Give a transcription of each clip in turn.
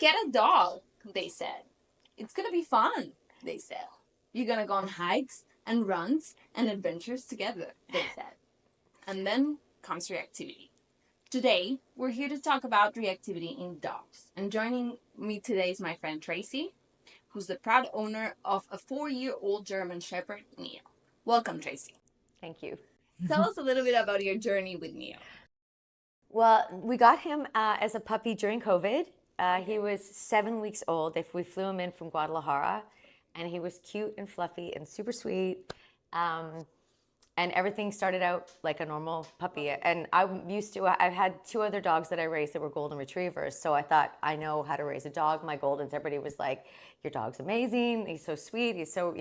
get a dog, they said. It's gonna be fun, they said. You're gonna go on hikes and runs and adventures together, they said. And then comes reactivity. Today, we're here to talk about reactivity in dogs. And joining me today is my friend Tracy, who's the proud owner of a 4-year-old German Shepherd, Neo. Welcome, Tracy. Thank you. Tell us a little bit about your journey with Neo. Well, we got him as a puppy during COVID. He was 7 weeks old. We flew him in from Guadalajara, and he was cute and fluffy and super sweet. And everything started out like a normal puppy. And I've had 2 other dogs that I raised that were golden retrievers. So I thought, I know how to raise a dog. My Goldens, everybody was like, your dog's amazing. He's so sweet. He's so,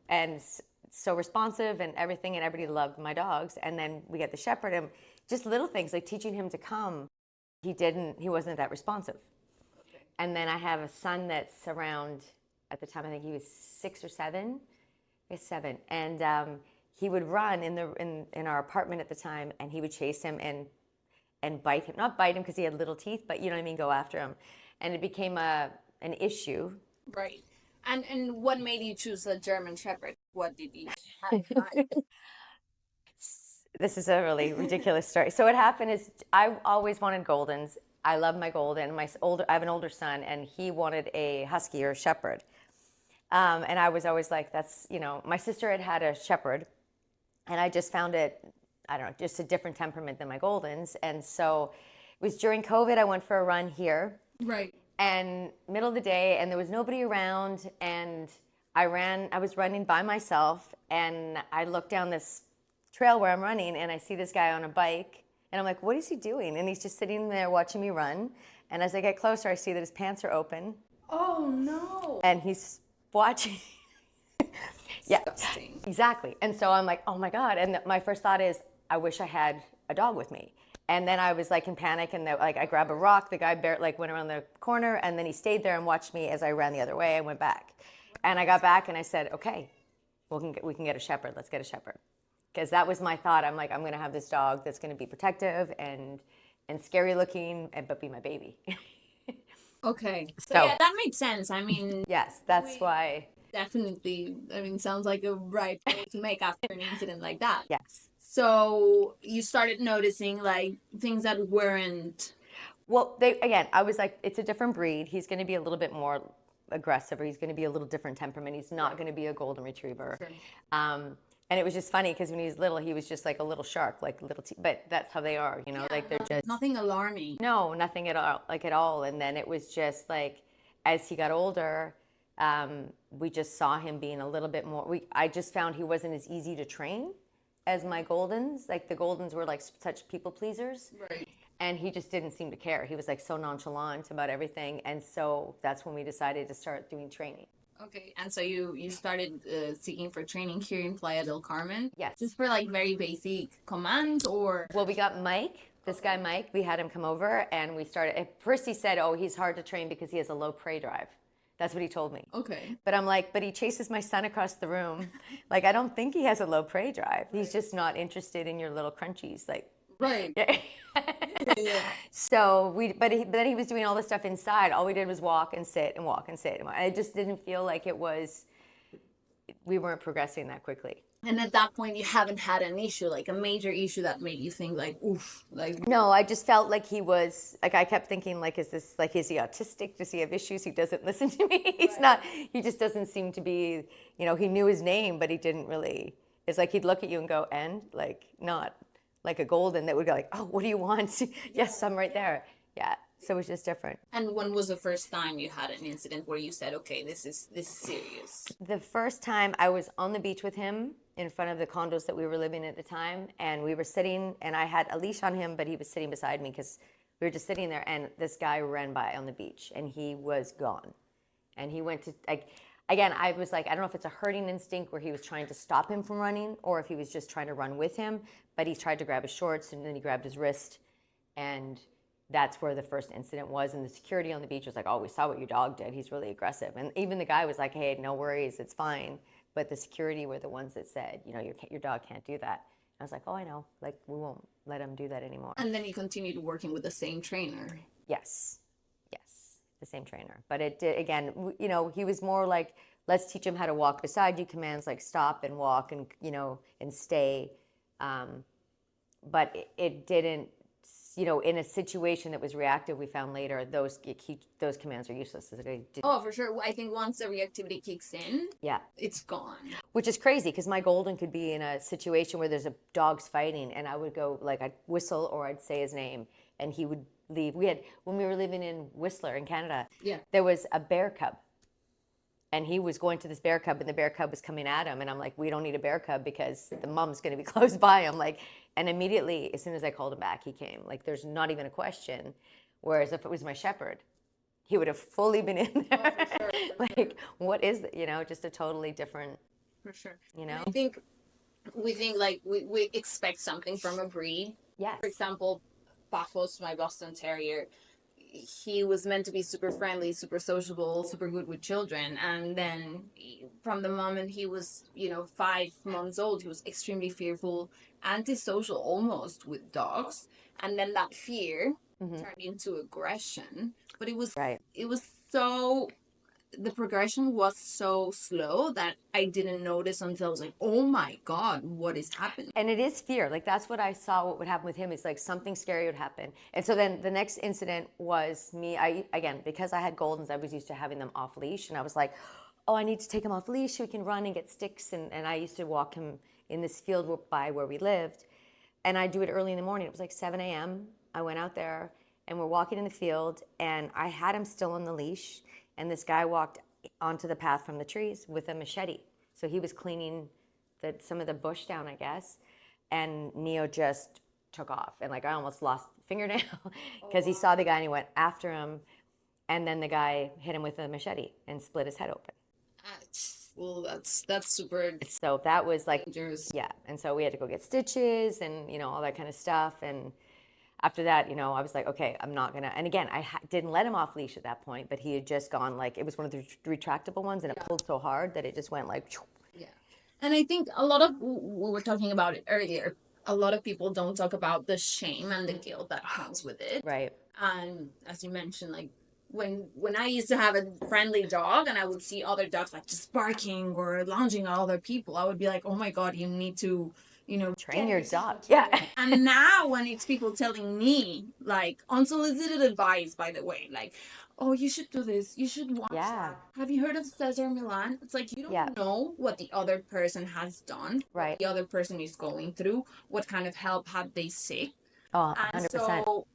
and so responsive and everything. And everybody loved my dogs. And then we get the Shepherd, and just little things like teaching him to come. He wasn't that responsive. Okay. And then I have a son that's around, at the time, I think he was 6 or 7. He's 7. And, he would run in our apartment at the time, and he would chase him and bite him. Not bite him because he had little teeth, but you know what I mean, go after him. And it became an issue. Right. And what made you choose a German Shepherd? What did you have in mind? This is a really ridiculous story. So what happened is I always wanted Goldens. I love my Golden. I have an older son, and he wanted a Husky or a Shepherd. And I was always like, my sister had a Shepherd. And I just found it, I don't know, just a different temperament than my Goldens. And so it was during COVID, I went for a run here. Right. And middle of the day, and there was nobody around. And I was running by myself. And I looked down this trail where I'm running, and I see this guy on a bike. And I'm like, what is he doing? And he's just sitting there watching me run. And as I get closer, I see that his pants are open. Oh, no. And he's watching. Yeah, disgusting. Exactly. And so I'm like, oh my God. And my first thought is, I wish I had a dog with me. And then I was like in panic, and I grabbed a rock. The guy went around the corner, and then he stayed there and watched me as I ran the other way. I went back, and I got back, and I said, okay, we can get a Shepherd. Let's get a Shepherd. Because that was my thought. I'm like, I'm going to have this dog that's going to be protective and scary looking, but be my baby. Okay. So yeah, that makes sense. I mean, yes, that's why. Definitely. I mean, sounds like a right choice to make after an incident like that. Yes. So you started noticing like things that weren't. Well, I was like, it's a different breed. He's going to be a little bit more aggressive, or he's going to be a little different temperament. He's not going to be a golden retriever. Sure. And it was just funny because when he was little, he was just like a little shark, like little but that's how they are, like they're just nothing alarming. No, nothing at all. And then it was just like, as he got older, we just saw him being a little bit more. I just found he wasn't as easy to train as my Goldens. Like the Goldens were like such people pleasers, right? And he just didn't seem to care. He was like so nonchalant about everything, and so that's when we decided to start doing training. Okay, and so you started seeking for training here in Playa del Carmen? Yes. Just for like very basic commands, or? Well, we got Mike. This guy Mike, we had him come over, and we started. At first he said, oh, he's hard to train because he has a low prey drive. That's what he told me. Okay. But I'm like, but he chases my son across the room. Like, I don't think he has a low prey drive. Right. He's just not interested in your little crunchies. Like, right. Yeah. Yeah. So but then he was doing all this stuff inside. All we did was walk and sit and walk and sit. I just didn't feel like we weren't progressing that quickly. And at that point, you haven't had an issue, like a major issue that made you think like, oof, like. No, I just felt like he was, like, I kept thinking, like, is he autistic? Does he have issues? He doesn't listen to me. He's not, he just doesn't seem to be, he knew his name, but he didn't really, it's like he'd look at you and go, and, like, not like a Golden that would go like, oh, what do you want? Yes, I'm right there. Yeah. So it was just different. And when was the first time you had an incident where you said, okay, this is serious? The first time I was on the beach with him in front of the condos that we were living in at the time, and we were sitting, and I had a leash on him, but he was sitting beside me because we were just sitting there, and this guy ran by on the beach, and he was gone. And he went to, like, again, I was like, I don't know if it's a herding instinct where he was trying to stop him from running, or if he was just trying to run with him, but he tried to grab his shorts, and then he grabbed his wrist, and that's where the first incident was. And the security on the beach was like, oh, we saw what your dog did. He's really aggressive. And even the guy was like, hey, no worries, it's fine. But the security were the ones that said, your dog can't do that. And I was like, oh, I know. Like, we won't let him do that anymore. And then you continued working with the same trainer. Yes. Yes. same trainer. But it did, again, he was more like, let's teach him how to walk beside you, commands like stop and walk and, and stay. But it didn't, in a situation that was reactive, we found later, those commands are useless. Oh, for sure. I think once the reactivity kicks in, yeah, it's gone. Which is crazy because my golden could be in a situation where there's dogs fighting, and I would go, like, I'd whistle or I'd say his name, and he would leave. When we were living in Whistler in Canada, there was a bear cub. And he was going to this bear cub, and the bear cub was coming at him. And I'm like, we don't need a bear cub because the mom's going to be close by. I'm like, and immediately, as soon as I called him back, he came. Like, there's not even a question. Whereas if it was my shepherd, he would have fully been in there. Oh, for sure. Like, what is that? Just a totally different. For sure. I think we think like we expect something from a breed. Yes. For example, Buffalo's my Boston Terrier. He was meant to be super friendly, super sociable, super good with children. And then from the moment he was, 5 months old, he was extremely fearful, antisocial almost with dogs. And then that fear turned into aggression. But it was the progression was so slow that I didn't notice until I was like, oh my God, what is happening? And it is fear. Like, that's what I saw what would happen with him is like something scary would happen. And so then the next incident was me, because I had Goldens, I was used to having them off leash. And I was like, oh, I need to take him off leash so he can run and get sticks. And I used to walk him in this field by where we lived. And I do it early in the morning. It was like 7 a.m. I went out there and we're walking in the field and I had him still on the leash. And this guy walked onto the path from the trees with a machete. So he was cleaning some of the bush down, I guess. And Neo just took off. And like I almost lost a fingernail because he saw the guy and he went after him. And then the guy hit him with a machete and split his head open. Well, that's super. So that was like, dangerous. Yeah. And so we had to go get stitches and, all that kind of stuff. And after that, I was like, okay, I'm not going to. And again, I didn't let him off leash at that point, but he had just gone like, it was one of the retractable ones and it pulled so hard that it just went like. Yeah. And I think a lot of, we were talking about it earlier, a lot of people don't talk about the shame and the guilt that comes with it. Right. And as you mentioned, like when I used to have a friendly dog and I would see other dogs like just barking or lunging at other people, I would be like, oh my God, you need to, train your dog. Yeah. And now when it's people telling me, like, unsolicited advice, by the way, like, oh, you should do this, you should watch that. Have you heard of Cesar Milan? It's like, you don't know what the other person has done, right? What the other person is going through, what kind of help have they seek. Oh, 100%. And so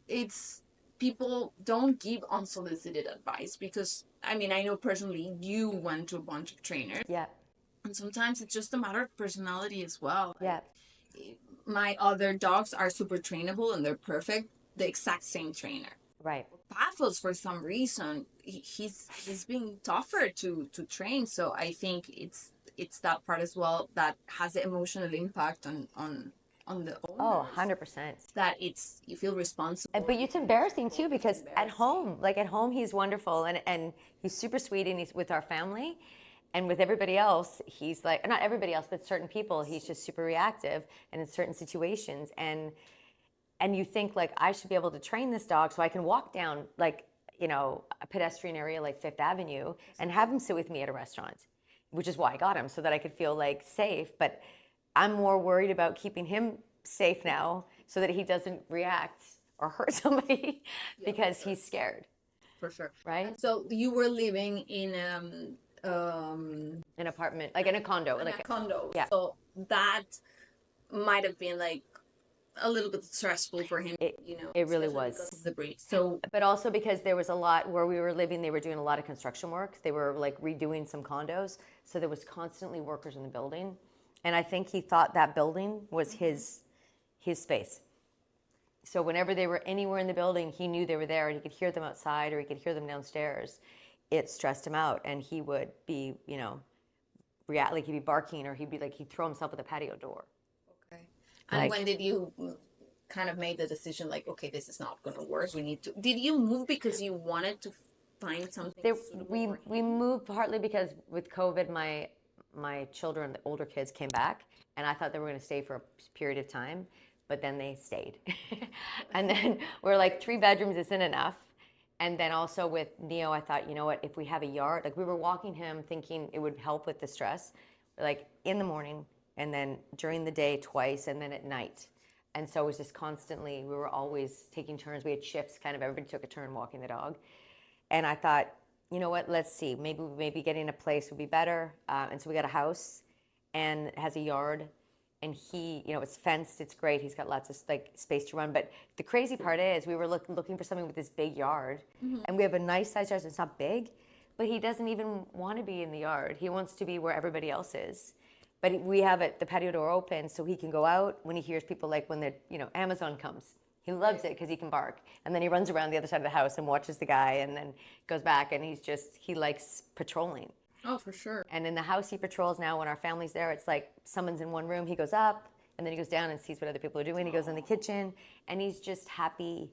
people don't give unsolicited advice because, I mean, I know personally you went to a bunch of trainers. Yeah. And sometimes it's just a matter of personality as well. Yeah. My other dogs are super trainable and they're perfect. The exact same trainer. Right. Paphos, for some reason, he's being tougher to train. So I think it's that part as well that has the emotional impact on the owners. Oh, 100%. That you feel responsible. But it's embarrassing too because at home he's wonderful and he's super sweet and he's with our family. And with everybody else, he's like, not everybody else, but certain people, he's just super reactive and in certain situations. And you think like, I should be able to train this dog so I can walk down like, a pedestrian area like Fifth Avenue and have him sit with me at a restaurant, which is why I got him so that I could feel like safe. But I'm more worried about keeping him safe now so that he doesn't react or hurt somebody because he's scared. For sure. Right? So you were living in an apartment, like in a condo. A condo. Yeah. So that might have been like a little bit stressful for him, It really was. Because of the breed. So, but also because there was a lot where we were living, they were doing a lot of construction work. They were like redoing some condos. So there was constantly workers in the building. And I think he thought that building was his space. So whenever they were anywhere in the building, he knew they were there and he could hear them outside or he could hear them downstairs. It stressed him out and he would be, like he'd be barking or he'd throw himself at the patio door. Okay. And when did you kind of made the decision like, okay, this is not going to work. Did you move because you wanted to find something suitable? We moved partly because with COVID, my children, the older kids came back and I thought they were going to stay for a period of time, but then they stayed. And then we're like 3 bedrooms isn't enough. And then also with Neo, I thought, you know what, if we have a yard, like we were walking him thinking it would help with the stress, like in the morning and then during the day twice and then at night. And so it was just constantly, we were always taking turns. We had shifts, kind of everybody took a turn walking the dog. And I thought, you know what, let's see, maybe getting a place would be better. And so we got a house and it has a yard. And he, you know, it's fenced, it's great. He's got lots of like space to run. But the crazy part is we were looking for something with this big yard. And we have a nice sized yard, it's not big, but he doesn't even want to be in the yard. He wants to be where everybody else is. But we have the patio door open so he can go out when he hears people, like when Amazon comes. He loves it because he can bark. And then he runs around the other side of the house and watches the guy and then goes back and he likes patrolling. Oh, for sure. And in the house he patrols now when our family's there, it's like someone's in one room, he goes up and then he goes down and sees what other people are doing. He goes in the kitchen and he's just happy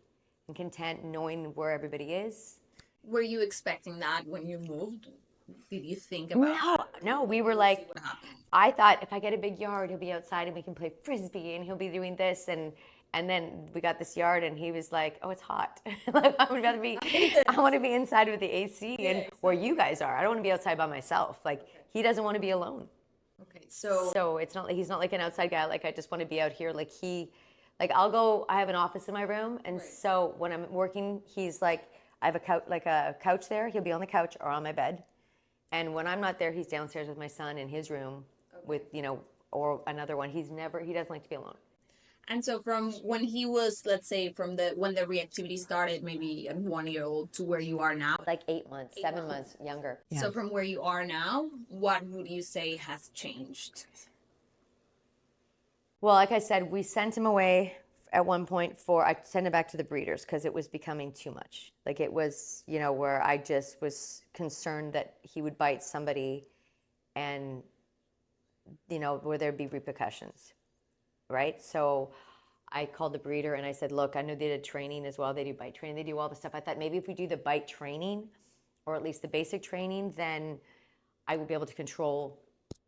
and content knowing where everybody is. Were you expecting that when you moved? Did you think about No, we were like, I thought if I get a big yard, he'll be outside and we can play frisbee and he'll be doing this. And then we got this yard and he was like, oh, it's hot. Like, I want to be inside with the AC and where you guys are. I don't want to be outside by myself. Like, he doesn't want to be alone. Okay, so it's not like he's not like an outside guy. Like, I just want to be out here. Like, I'll go, I have an office in my room. And so when I'm working, he's like, I have a couch there. He'll be on the couch or on my bed. And when I'm not there, he's downstairs with my son in his room with, or another one. He doesn't like to be alone. And so from when he was, let's say, when the reactivity started, maybe at 1 year old to where you are now? Like 8 months, 7 months younger. Yeah. So from where you are now, what would you say has changed? Well, like I said, we sent him away at one point I sent him back to the breeders because it was becoming too much. Like it was, where I just was concerned that he would bite somebody and, where there'd be repercussions, right? So I called the breeder and I said, look, I know they did training as well. They do bite training. They do all the stuff. I thought maybe if we do the bite training or at least the basic training, then I would be able to control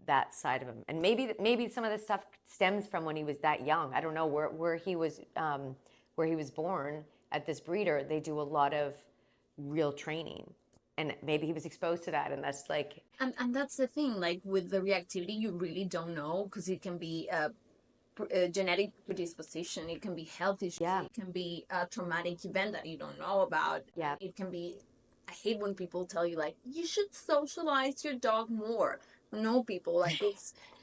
that side of him. And maybe some of this stuff stems from when he was that young. I don't know where he was born at this breeder. They do a lot of real training, and maybe he was exposed to that, and that's like. And that's the thing. Like with the reactivity, you really don't know because it can be a genetic predisposition. It can be health issues. Yeah. It can be a traumatic event that you don't know about. Yeah. It can be. I hate when people tell you like you should socialize your dog more. No, people, like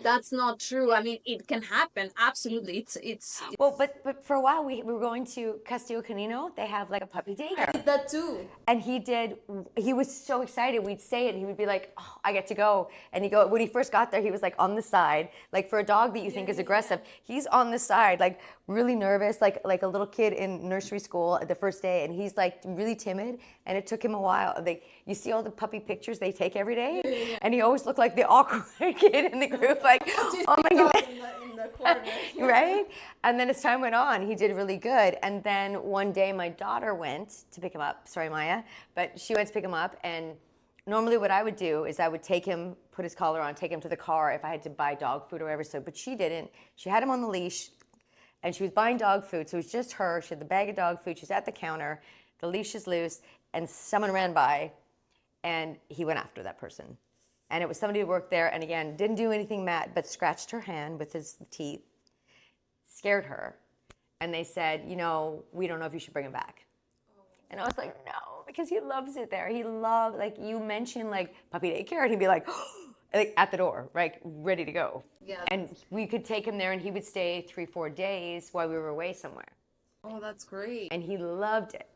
that's not true. I mean, it can happen, absolutely. It's well, but for a while we were going to Castillo Canino. They have like a puppy daycare. I did that too. And he was so excited. We'd say it and he would be like, oh, I get to go. And when he first got there, he was like on the side, like for a dog that you think is aggressive, he's on the side, like really nervous, like a little kid in nursery school the first day. And he's like really timid. And it took him a while. You see all the puppy pictures they take every day? And he always looked like the awkward kid in the group, like, oh my goodness. In the corner. Right? And then as time went on, he did really good. And then one day my daughter went to pick him up. Sorry, Maya. But she went to pick him up. And normally what I would do is I would take him, put his collar on, take him to the car if I had to buy dog food or whatever. So, but she didn't. She had him on the leash and she was buying dog food. So it was just her. She had the bag of dog food. She's at the counter. The leash is loose. And someone ran by and he went after that person. And it was somebody who worked there, and again, didn't do anything mad, but scratched her hand with his teeth, scared her. And they said, we don't know if you should bring him back. And I was like, no, because he loves it there. He loved, like, you mentioned, like, puppy daycare, and he'd be like, like, at the door, right, ready to go. Yeah. And we could take him there, and he would stay 3-4 days while we were away somewhere. Oh, that's great. And he loved it.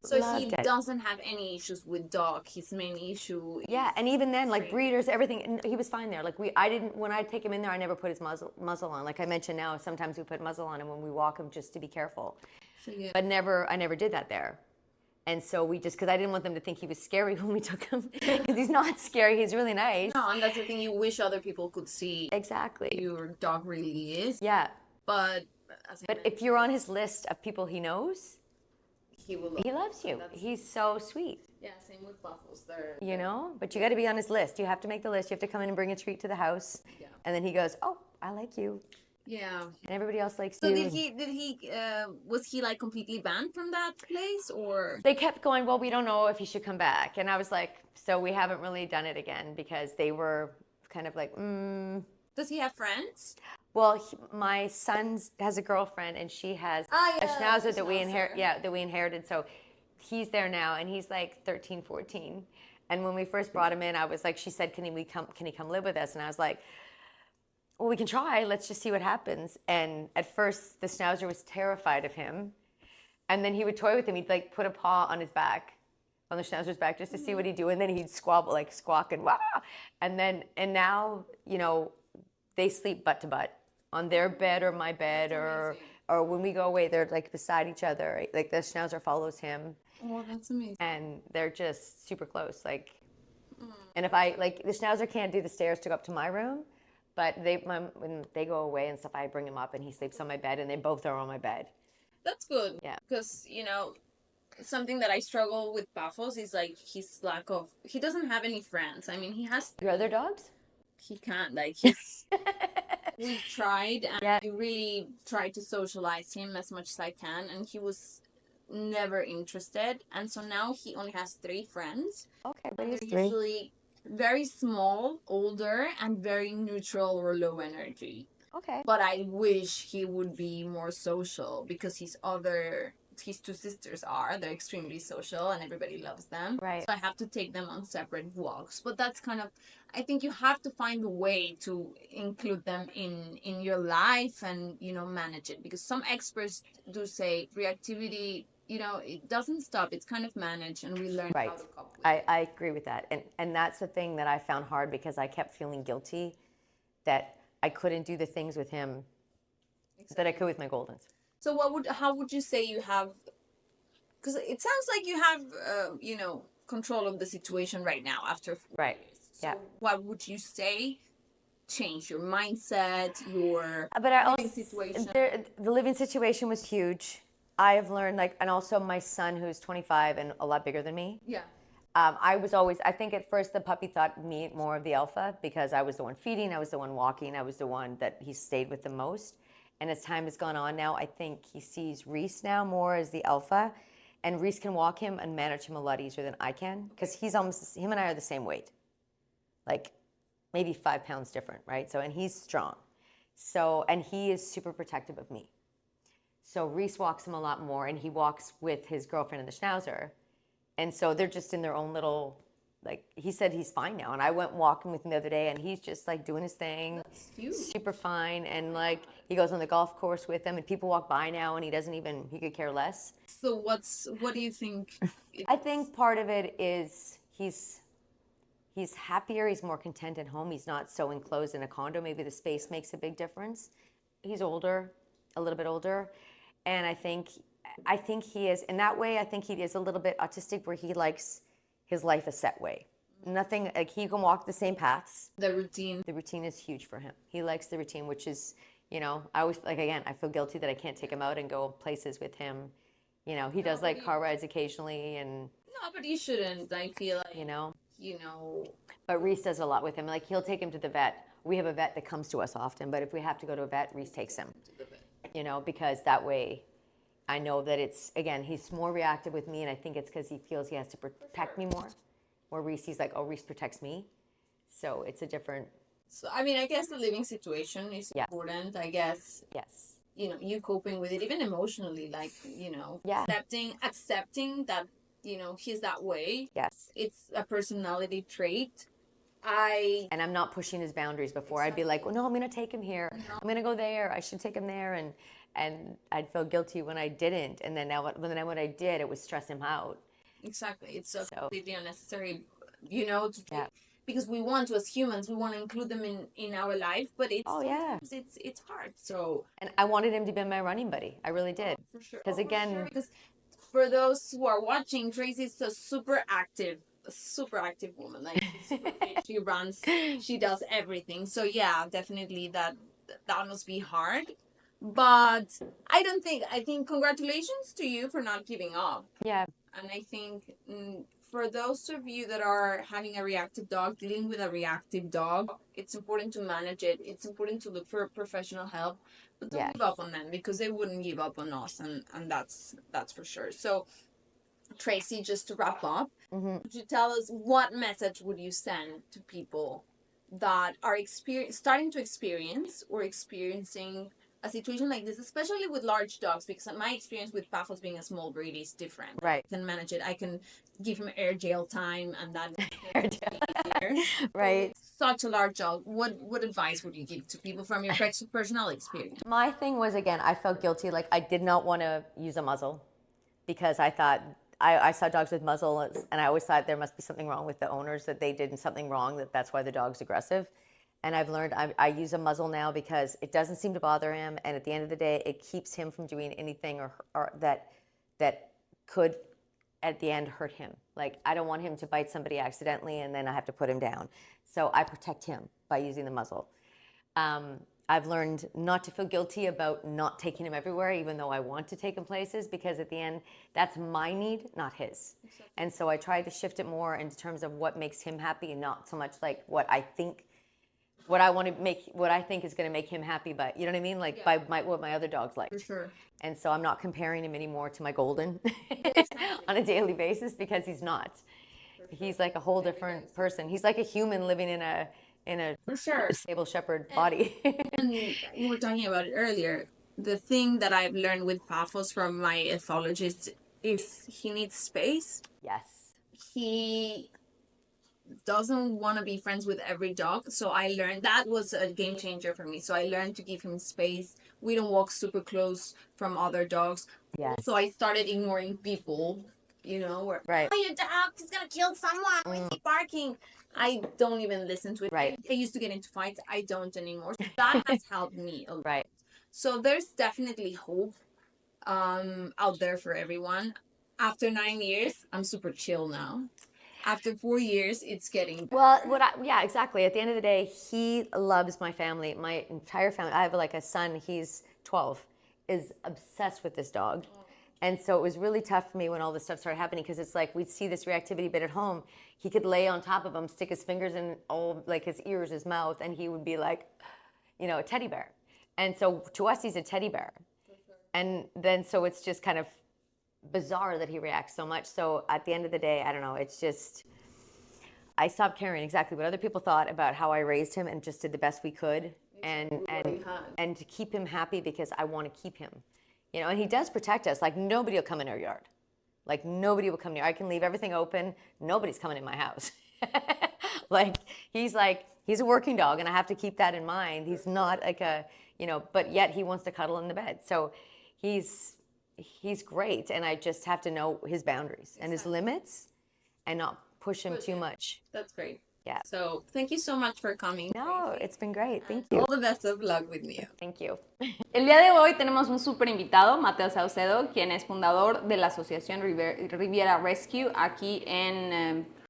So he doesn't have any issues with dog. His main issue is and even then, like breeders, everything, he was fine there. Like when I take him in there, I never put his muzzle on. Like I mentioned now, sometimes we put muzzle on him when we walk him just to be careful. So, yeah. But I never did that there. And so because I didn't want them to think he was scary when we took him. Because he's not scary, he's really nice. No, and that's the thing you wish other people could see. Exactly. Your dog really is. Yeah. But if you're on his list of people he knows, he loves you. He's so sweet. Yeah, same with Buffles. But you got to be on his list. You have to make the list. You have to come in and bring a treat to the house. Yeah. And then he goes, oh, I like you. Yeah. and everybody else likes So you. was he like completely banned from that place, or? They kept going, well, we don't know if he should come back. And I was like, so we haven't really done it again, because they were kind of like, Does he have friends? Well, my son has a girlfriend, and she has a schnauzer that we inherited. So he's there now, and he's like 13, 14. And when we first brought him in, I was like, she said, can he come live with us? And I was like, well, we can try. Let's just see what happens. And at first, the schnauzer was terrified of him. And then he would toy with him. He'd like put a paw on his back, on the schnauzer's back, just to see what he'd do. And then he'd squabble, like squawk and wah. And now, they sleep butt to butt on their bed or my bed, or when we go away, they're like beside each other. Like the schnauzer follows him. Oh, that's amazing. And they're just super close. Like, and if I, like, the schnauzer can't do the stairs to go up to my room, but when they go away and stuff, I bring him up and he sleeps on my bed, and they both are on my bed. That's good. Yeah. Because, something that I struggle with Buffos is like his lack of, he doesn't have any friends. I mean, he has. Your other dogs? He can't, like, he's. We've tried, and Yeah. I really tried to socialize him as much as I can, and he was never interested. And so now he only has 3 friends. Okay, but They're he's 3. usually very small, older, and very neutral or low energy. Okay. But I wish he would be more social, because his 2 sisters they're extremely social and everybody loves them. Right. So I have to take them on separate walks. But that's kind of, I think you have to find a way to include them in your life and, manage it. Because some experts do say reactivity, it doesn't stop. It's kind of managed, and we learn Right. how to cope with it. I agree with that. And that's the thing that I found hard, because I kept feeling guilty that I couldn't do the things with him that I could with my Goldens. So how would you say you have, because it sounds like you have, control of the situation right now after 4 Right. years. So Yeah. what would you say changed your mindset, your But I living also, situation? the living situation was huge. I have learned, and also my son, who's 25 and a lot bigger than me. Yeah. I think at first the puppy thought me more of the alpha, because I was the one feeding, I was the one walking, I was the one that he stayed with the most. And as time has gone on now, I think he sees Reese now more as the alpha, and Reese can walk him and manage him a lot easier than I can, because him and I are the same weight, like maybe 5 pounds different, right? So, and he's strong. So, and he is super protective of me. So Reese walks him a lot more, and he walks with his girlfriend and the schnauzer. And so they're just in their own little, like, he said he's fine now. And I went walking with him the other day, and he's just like doing his thing. That's huge. Super fine. And like, he goes on the golf course with them, and people walk by now, and he could care less. So what do you think? I think part of it is he's happier, he's more content at home. He's not so enclosed in a condo. Maybe the space makes a big difference. He's older, a little bit older. And I think he is, in that way, I think he is a little bit autistic, where he likes his life a set way. Nothing, like, he can walk the same paths. The routine. The routine is huge for him. He likes the routine, which is, I always, like, again, I feel guilty that I can't take him out and go places with him. He does like car rides occasionally, and No, but you shouldn't. I feel like, But Reese does a lot with him. Like, he'll take him to the vet. We have a vet that comes to us often, but if we have to go to a vet, Reese takes him. Because that way I know that he's more reactive with me, and I think it's because he feels he has to protect me more. Where Reese, he's like, oh, Reese protects me. So it's a different. So, I mean, I guess the living situation is important, I guess. Yes. You coping with it, even emotionally, like, accepting that, he's that way. Yes. It's a personality trait. And I'm not pushing his boundaries before. Exactly. I'd be like, well, no, I'm going to take him here. I'm going to go there. I should take him there. And I'd feel guilty when I didn't. And then when I did, it would stress him out. Exactly. It's so completely unnecessary, because we want to, as humans, we want to include them in our life, but it's hard. So. And I wanted him to be my running buddy. I really did. For sure. Because Because for those who are watching, Tracy's a super active woman. Like, she's super fit. She runs, she does everything. So yeah, definitely that must be hard. But I think congratulations to you for not giving up. Yeah. And I think for those of you that are having a reactive dog, dealing with a reactive dog, it's important to manage it. It's important to look for professional help, but don't give up on them because they wouldn't give up on us, and that's for sure. So, Tracy, just to wrap up, would you tell us what message would you send to people that are starting to experience or experiencing a situation like this, especially with large dogs? Because my experience with Pafos being a small breed is different. Right. I can manage it. I can give him air jail time, and that Right. such a large dog. What advice would you give to people from your personal experience? My thing was, again, I felt guilty. Like, I did not want to use a muzzle because I thought I saw dogs with muzzles, and I always thought there must be something wrong with the owners, that they did something wrong, that's why the dog's aggressive. And I've learned I use a muzzle now because it doesn't seem to bother him, and at the end of the day, it keeps him from doing anything or that could at the end hurt him. Like, I don't want him to bite somebody accidentally and then I have to put him down. So I protect him by using the muzzle. I've learned not to feel guilty about not taking him everywhere, even though I want to take him places, because at the end, that's my need, not his. Exactly. And so I try to shift it more in terms of what makes him happy, and not so much like what I think is going to make him happy, but you know what I mean? Like, by what my other dogs like. For sure. And so I'm not comparing him anymore to my golden on a daily basis, because he's not. He's like a whole different person. He's like a human living in a for sure sable shepherd body. And you were talking about it earlier. The thing that I've learned with Paphos from my ethologist is he needs space. Yes. He doesn't want to be friends with every dog. So I learned that was a game changer for me. So I learned to give him space. We don't walk super close from other dogs. Yes. So I started ignoring people, where, right. oh, your dog is going to kill someone. Why is he barking? I don't even listen to it. Right. I used to get into fights. I don't anymore. So that has helped me a lot. Right. So there's definitely hope out there for everyone. After 9 years, I'm super chill now. After 4 years, it's getting better. Well, yeah, exactly. At the end of the day, he loves my family, my entire family. I have like a son, he's 12, is obsessed with this dog. And so it was really tough for me when all this stuff started happening, because it's like we'd see this reactivity bit at home. He could lay on top of him, stick his fingers in all, like his ears, his mouth, and he would be like, a teddy bear. And so to us, he's a teddy bear. And then so it's just kind of bizarre that he reacts so much. So at the end of the day, I don't know, it's just, I stopped caring exactly what other people thought about how I raised him, and just did the best we could, and to keep him happy, because I want to keep him. And he does protect us. Like, nobody will come in our yard. Like, nobody will come near. I can leave everything open. Nobody's coming in my house. He's a working dog, and I have to keep that in mind. He's not like but yet he wants to cuddle in the bed. So he's great, and I just have to know his boundaries and his limits, and not push him too much. That's great. Yeah. So thank you so much for coming. No, it's been great. Thank you. All the best of luck with Mia. Thank you. El día de hoy tenemos un súper invitado, Mateo Saucedo, quien es fundador de la asociación Riviera Rescue aquí en